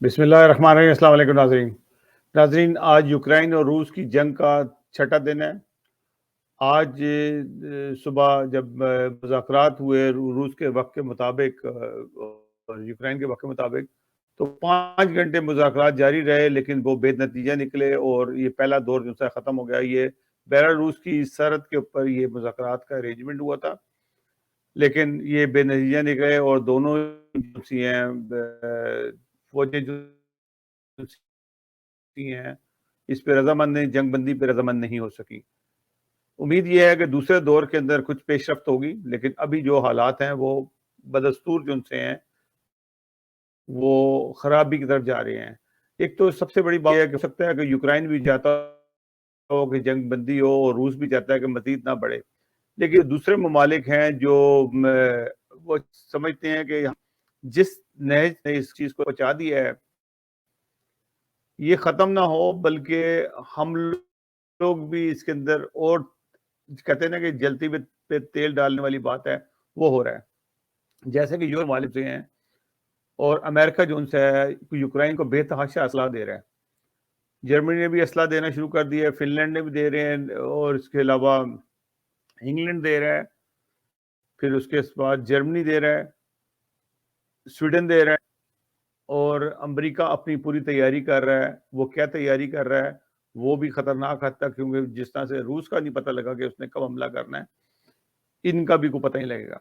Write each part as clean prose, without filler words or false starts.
بسم اللہ الرحمن الرحیم۔ السلام علیکم ناظرین، آج یوکرائن اور روس کی جنگ کا چھٹا دن ہے۔ آج صبح جب مذاکرات ہوئے روس کے وقت کے مطابق اور یوکرائن کے وقت کے مطابق، تو 5 گھنٹے مذاکرات جاری رہے، لیکن وہ بے نتیجہ نکلے اور یہ پہلا دور جو ہے ختم ہو گیا۔ یہ بیلاروس کی سرحد کے اوپر یہ مذاکرات کا ارینجمنٹ ہوا تھا، لیکن یہ بے نتیجہ نکلے اور دونوں فوجیں جو ہیں اس پہ رضامند نہیں، جنگ بندی پہ رضامند نہیں ہو سکی۔ امید یہ ہے کہ دوسرے دور کے اندر کچھ پیش رفت ہوگی، لیکن ابھی جو حالات ہیں وہ بدستور جو ان سے ہیں وہ خرابی کی طرف جا رہے ہیں۔ ایک تو سب سے بڑی بات یہ ہے کہ ہو سکتا ہے کہ یوکرائن بھی چاہتا ہو کہ جنگ بندی ہو اور روس بھی چاہتا ہے کہ مزید نہ بڑھے، لیکن دوسرے ممالک ہیں جو وہ سمجھتے ہیں کہ جس نہج نے اس چیز کو پہنچا دیا ہے یہ ختم نہ ہو، بلکہ ہم لوگ بھی اس کے اندر، اور کہتے ہیں نا کہ جلتی پہ تیل ڈالنے والی بات ہے، وہ ہو رہا ہے۔ جیسے کہ یورپ ممالک سے ہیں اور امریکہ جو ان سے ہے یوکرائن کو بے تحاشا اسلحہ دے رہا ہے۔ جرمنی نے بھی اسلحہ دینا شروع کر دیا ہے، فن لینڈ نے بھی دے رہے ہیں، اور اس کے علاوہ انگلینڈ دے رہا ہے، پھر اس کے بعد جرمنی دے رہا ہے، سویڈن دے رہا ہے، اور امریکہ اپنی پوری تیاری کر رہا ہے۔ وہ کیا تیاری کر رہا ہے وہ بھی خطرناک حد تک، کیونکہ جس طرح سے روس کا نہیں پتہ لگا کہ اس نے کب حملہ کرنا ہے، ان کا بھی کوئی پتہ نہیں لگے گا۔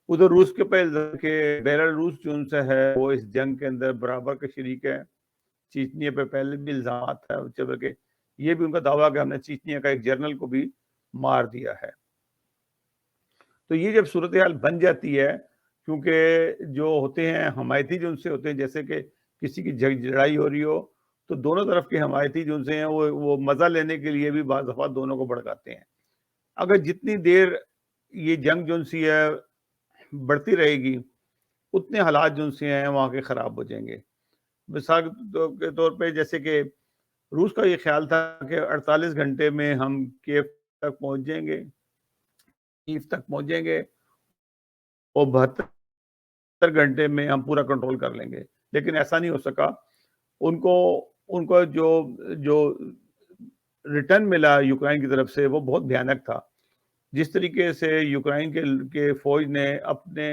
ادھر روس کے پہ کہ بیلاروس جو ان سے ہے وہ اس جنگ کے اندر برابر کے شریک ہے۔ چیچنیا پہ پہلے بھی الزامات ہے، بلکہ یہ بھی ان کا دعویٰ کہ ہم نے چیچنیا کا ایک جنرل کو بھی مار دیا ہے۔ تو یہ جب صورتحال بن جاتی ہے، کیونکہ جو ہوتے ہیں حمایتی جو ان سے ہوتے ہیں، جیسے کہ کسی کی لڑائی ہو رہی ہو تو دونوں طرف کے حمایتی جو ان سے ہیں وہ مزہ لینے کے لیے بھی بعض دفعہ دونوں کو بھڑکاتے ہیں۔ اگر جتنی دیر یہ جنگ جو ان سی ہے بڑھتی رہے گی، اتنے حالات جو ان سے ہیں وہاں کے خراب ہو جائیں گے۔ مثال کے طور پہ جیسے کہ روس کا یہ خیال تھا کہ 48 گھنٹے میں ہم کیف تک پہنچ جائیں گے، کیف تک پہنچ جائیں گے، اور 72 گھنٹے میں ہم پورا کنٹرول کر لیں گے، لیکن ایسا نہیں ہو سکا۔ ان کو جو ریٹرن ملا یوکرائن کی طرف سے وہ بہت بھیانک تھا۔ جس طریقے سے یوکرائن کے فوج نے اپنے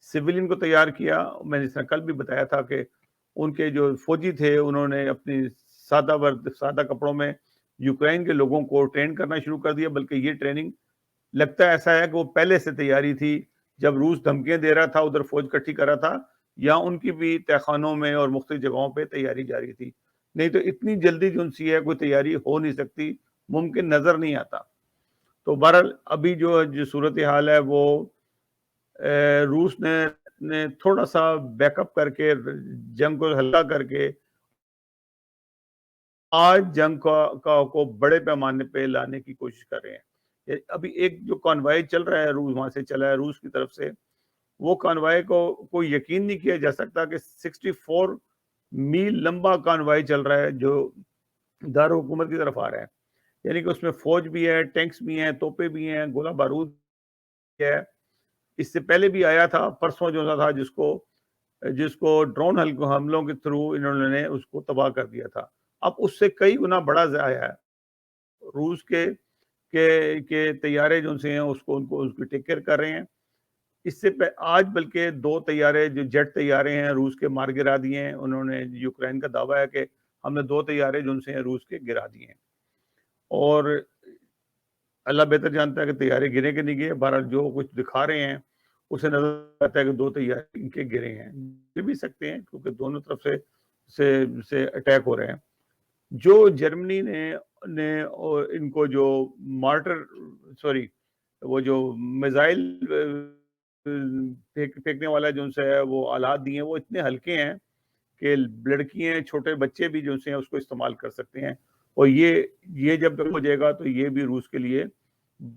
سویلین کو تیار کیا، میں نے اس طرح کل بھی بتایا تھا کہ ان کے جو فوجی تھے انہوں نے اپنی سادہ کپڑوں میں یوکرائن کے لوگوں کو ٹرین کرنا شروع کر دیا، بلکہ یہ ٹریننگ لگتا ایسا ہے کہ وہ پہلے سے تیاری تھی، جب روس دھمکیاں دے رہا تھا ادھر فوج اکٹھی کر رہا تھا، یا ان کی بھی تہخانوں میں اور مختلف جگہوں پہ تیاری جاری تھی۔ نہیں تو اتنی جلدی جو ان سی ہے کوئی تیاری ہو نہیں سکتی، ممکن نظر نہیں آتا۔ تو بہرحال ابھی جو صورتحال ہے وہ روس نے تھوڑا سا بیک اپ کر کے جنگ کو ہلکا کر کے آج جنگ کو بڑے پیمانے پہ لانے کی کوشش کر رہے ہیں۔ ابھی ایک جو کانوائے چل رہا ہے روس وہاں سے چلا ہے روس کی طرف سے، وہ کانوائے کو کوئی یقین نہیں کیا جا سکتا کہ 64 میل لمبا کانوائے چل رہا ہے جو دارالحکومت کی طرف آ رہا ہے، یعنی کہ اس میں فوج بھی ہے، ٹینکس بھی ہیں، توپے بھی ہیں، گولہ بارود بھی ہے۔ اس سے پہلے بھی آیا تھا پرسوں جو تھا جس کو ڈرون حملوں کے تھرو انہوں نے اس کو تباہ کر دیا تھا۔ اب اس سے کئی گنا بڑا آیا ہے۔ روس کے طیارے جو سے ہیں اس کی ٹیک کیئر کر رہے ہیں۔ اس سے آج بلکہ 2 طیارے جو جیٹ طیارے ہیں روس کے مار گرا دیے ہیں انہوں نے۔ یوکرائن کا دعویٰ ہے کہ ہم نے 2 طیارے جو سے ہیں روس کے گرا دیے ہیں، اور اللہ بہتر جانتا ہے کہ طیارے گرے کہ نہیں گرے۔ بہرحال جو کچھ دکھا رہے ہیں اسے نظر آتا ہے کہ 2 طیارے ان کے گرے ہیں، گر بھی سکتے ہیں کیونکہ دونوں طرف سے اٹیک ہو رہے ہیں۔ جو جرمنی نے ان کو جو وہ جو میزائل پھینکنے والا جو ان سے ہے وہ آلات دیے ہیں، وہ اتنے ہلکے ہیں کہ لڑکیاں چھوٹے بچے بھی جو سے ہیں اس کو استعمال کر سکتے ہیں، اور یہ جب تک ہو جائے گا تو یہ بھی روس کے لیے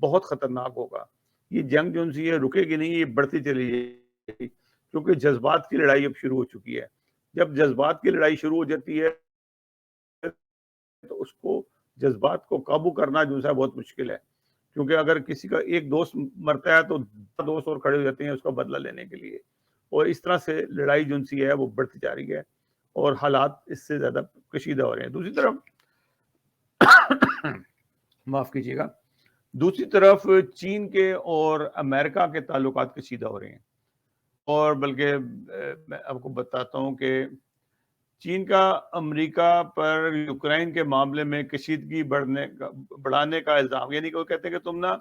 بہت خطرناک ہوگا۔ یہ جنگ جو ان سے یہ رکے گی نہیں، یہ بڑھتی چلی جائے گی، کیونکہ جذبات کی لڑائی اب شروع ہو چکی ہے۔ جب جذبات کی لڑائی شروع ہو جاتی ہے تو اس کو جذبات کو قابو کرنا جو ہے بہت مشکل ہے، کیونکہ اگر کسی کا ایک دوست مرتا ہے تو 2 دوست اور کھڑے ہو جاتے ہیں اس کا بدلہ لینے کے لیے، اور اس طرح سے لڑائی جو سی ہے وہ بڑھتی جا رہی ہے۔ اور حالات اس سے زیادہ کشیدہ ہو رہے ہیں. دوسری طرف معاف کیجیے گا، دوسری طرف چین کے اور امریکہ کے تعلقات کشیدہ ہو رہے ہیں. اور بلکہ میں آپ کو بتاتا ہوں کہ چین کا امریکہ پر یوکرائن کے معاملے میں کشیدگی بڑھانے کا الزام، یعنی کہ وہ کہتے ہیں کہ تم نا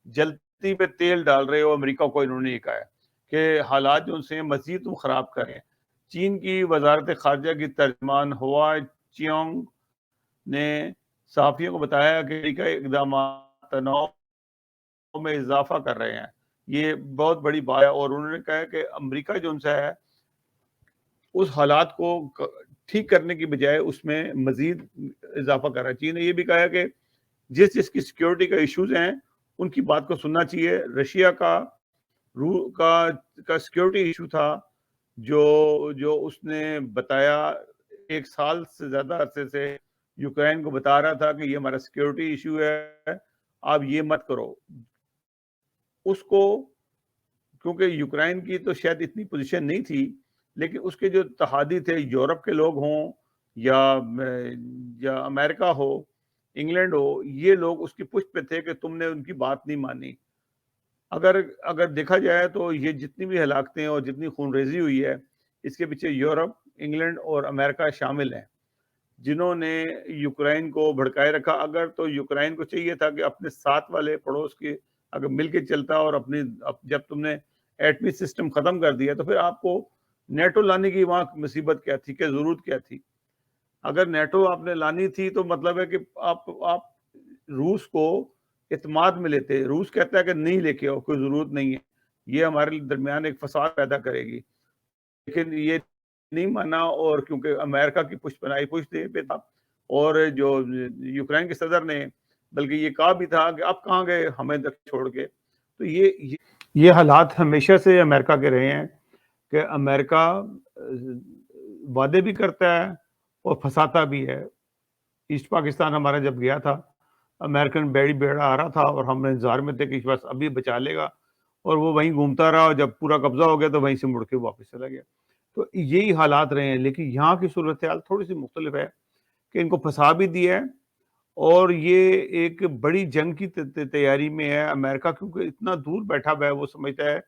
جلتی پہ تیل ڈال رہے ہو. امریکہ کو انہوں نے یہ کہا ہے کہ حالات جو ان سے مزید تم خراب کریں. چین کی وزارت خارجہ کی ترجمان ہوا چیونگ نے صحافیوں کو بتایا کہ امریکہ اقدامات تناؤ میں اضافہ کر رہے ہیں. یہ بہت بڑی بات ہے. اور انہوں نے کہا کہ امریکہ جو ان سے ہے اس حالات کو ٹھیک کرنے کی بجائے اس میں مزید اضافہ کر رہا ہے. چین نے یہ بھی کہا کہ جس کی سیکیورٹی کا ایشوز ہیں ان کی بات کو سننا چاہیے. رشیا کا سیکیورٹی ایشو تھا جو اس نے بتایا 1 سال سے زیادہ عرصے سے یوکرائن کو بتا رہا تھا کہ یہ ہمارا سیکیورٹی ایشو ہے، آپ یہ مت کرو. اس کو کیونکہ یوکرائن کی تو شاید اتنی پوزیشن نہیں تھی، لیکن اس کے جو اتحادی تھے، یورپ کے لوگ ہوں یا امریکہ ہو، انگلینڈ ہو، یہ لوگ اس کی پشت پہ تھے کہ تم نے ان کی بات نہیں مانی. اگر دیکھا جائے تو یہ جتنی بھی ہلاکتیں اور جتنی خون ریزی ہوئی ہے اس کے پیچھے یورپ، انگلینڈ اور امریکہ شامل ہیں، جنہوں نے یوکرائن کو بھڑکائے رکھا. اگر تو یوکرائن کو چاہیے تھا کہ اپنے ساتھ والے پڑوس کے اگر مل کے چلتا اور جب تم نے ایٹمی سسٹم ختم کر دیا تو پھر آپ کو نیٹو لانے کی وہاں مصیبت کیا تھی، کہ ضرورت کیا تھی؟ اگر نیٹو آپ نے لانی تھی تو مطلب ہے کہ آپ روس کو اعتماد میں لیتے. روس کہتا ہے کہ نہیں لے کے آؤ، کوئی ضرورت نہیں ہے، یہ ہمارے درمیان ایک فساد پیدا کرے گی. لیکن یہ نہیں مانا، اور کیونکہ امریکہ کی پشت پہ تھا، اور جو یوکرائن کے صدر نے بلکہ یہ کہا بھی تھا کہ آپ کہاں گئے ہمیں چھوڑ کے. تو یہ حالات ہمیشہ سے امریکہ کے رہے ہیں کہ امریکہ وعدے بھی کرتا ہے اور پھنساتا بھی ہے. ایسٹ پاکستان ہمارا جب گیا تھا، امریکن بیڑا آ رہا تھا اور ہم نے انتظار میں تھے کہ بس ابھی بچا لے گا، اور وہ وہیں گھومتا رہا، اور جب پورا قبضہ ہو گیا تو وہیں سے مڑ کے واپس چلا گیا. تو یہی حالات رہے ہیں. لیکن یہاں کی صورتحال تھوڑی سی مختلف ہے کہ ان کو پھنسا بھی دیا ہے، اور یہ ایک بڑی جنگ کی تیاری میں ہے. امریکہ کیونکہ اتنا دور بیٹھا ہوا ہے، وہ سمجھتا ہے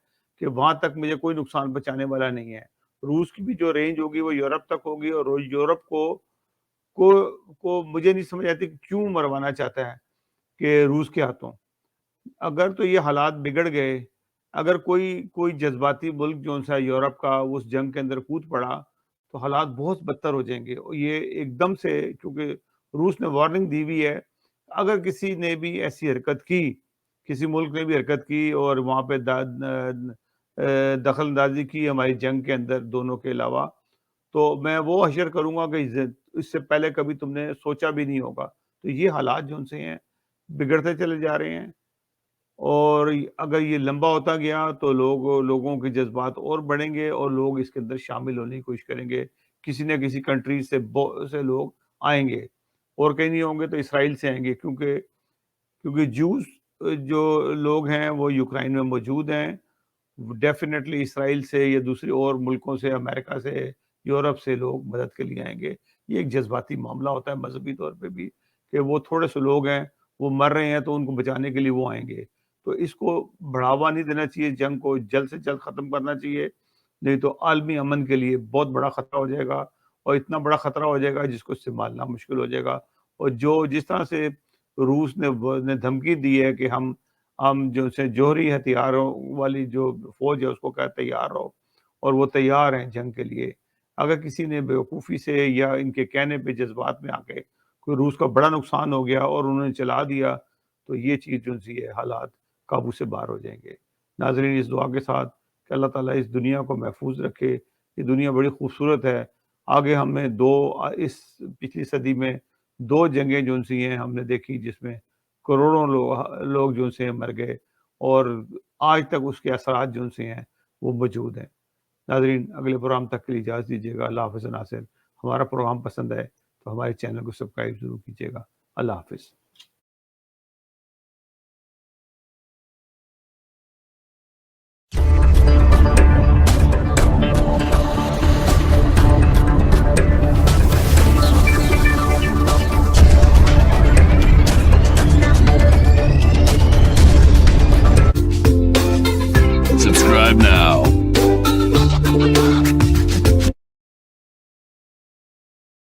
کہ وہاں تک مجھے کوئی نقصان پہنچانے والا نہیں ہے. روس کی بھی جو رینج ہوگی وہ یورپ تک ہوگی، اور یورپ کو مجھے نہیں سمجھ آتی کیوں مروانا چاہتا ہے کہ روس کے ہاتھوں. اگر تو یہ حالات بگڑ گئے، اگر کوئی جذباتی ملک جو سا یورپ کا اس جنگ کے اندر کود پڑا تو حالات بہت بدتر ہو جائیں گے. اور یہ ایک دم سے، کیونکہ روس نے وارننگ دی ہوئی ہے، اگر کسی نے بھی ایسی حرکت کی، کسی ملک نے بھی حرکت کی اور وہاں پہ دخل اندازی کی ہماری جنگ کے اندر دونوں کے علاوہ، تو میں وہ حشر کروں گا کہ اس سے پہلے کبھی تم نے سوچا بھی نہیں ہوگا. تو یہ حالات جو ان سے ہیں بگڑتے چلے جا رہے ہیں، اور اگر یہ لمبا ہوتا گیا تو لوگوں کے جذبات اور بڑھیں گے، اور لوگ اس کے اندر شامل ہونے کی کوشش کریں گے. کسی نہ کسی کنٹری سے لوگ آئیں گے، اور کہیں نہیں ہوں گے تو اسرائیل سے آئیں گے، کیونکہ جوز جو لوگ ہیں وہ یوکرائن میں موجود ہیں. ڈیفینیٹلی اسرائیل سے یا دوسری اور ملکوں سے، امریکہ سے، یورپ سے لوگ مدد کے لیے آئیں گے. یہ ایک جذباتی معاملہ ہوتا ہے مذہبی طور پہ بھی، کہ وہ تھوڑے سے لوگ ہیں وہ مر رہے ہیں تو ان کو بچانے کے لیے وہ آئیں گے. تو اس کو بڑھاوا نہیں دینا چاہیے، جنگ کو جلد سے جلد ختم کرنا چاہیے، نہیں تو عالمی امن کے لیے بہت بڑا خطرہ ہو جائے گا، اور اتنا بڑا خطرہ ہو جائے گا جس کو سنبھالنا مشکل ہو جائے گا. اور جس طرح سے روس نے دھمکی دی ہے کہ ہم جو سے جوہری ہتھیاروں والی جو فوج ہے اس کو کہتے تیار رہو، اور وہ تیار ہیں جنگ کے لیے. اگر کسی نے بیوقوفی سے یا ان کے کہنے پہ جذبات میں آ کے کوئی روس کا بڑا نقصان ہو گیا اور انہوں نے چلا دیا، تو یہ چیز جو سی ہے حالات قابو سے باہر ہو جائیں گے. ناظرین، اس دعا کے ساتھ کہ اللہ تعالیٰ اس دنیا کو محفوظ رکھے. یہ دنیا بڑی خوبصورت ہے. آگے ہمیں اس پچھلی صدی میں 2 جنگیں جو سی ہیں ہم نے دیکھی، جس میں کروڑوں لوگ جو سے مر گئے، اور آج تک اس کے اثرات جو سے ہیں وہ موجود ہیں. ناظرین، اگلے پروگرام تک کے لیے اجازت دیجیے گا. اللہ حافظ. ناصر، ہمارا پروگرام پسند ہے تو ہمارے چینل کو سبسکرائب ضرور کیجیے گا. اللہ حافظ.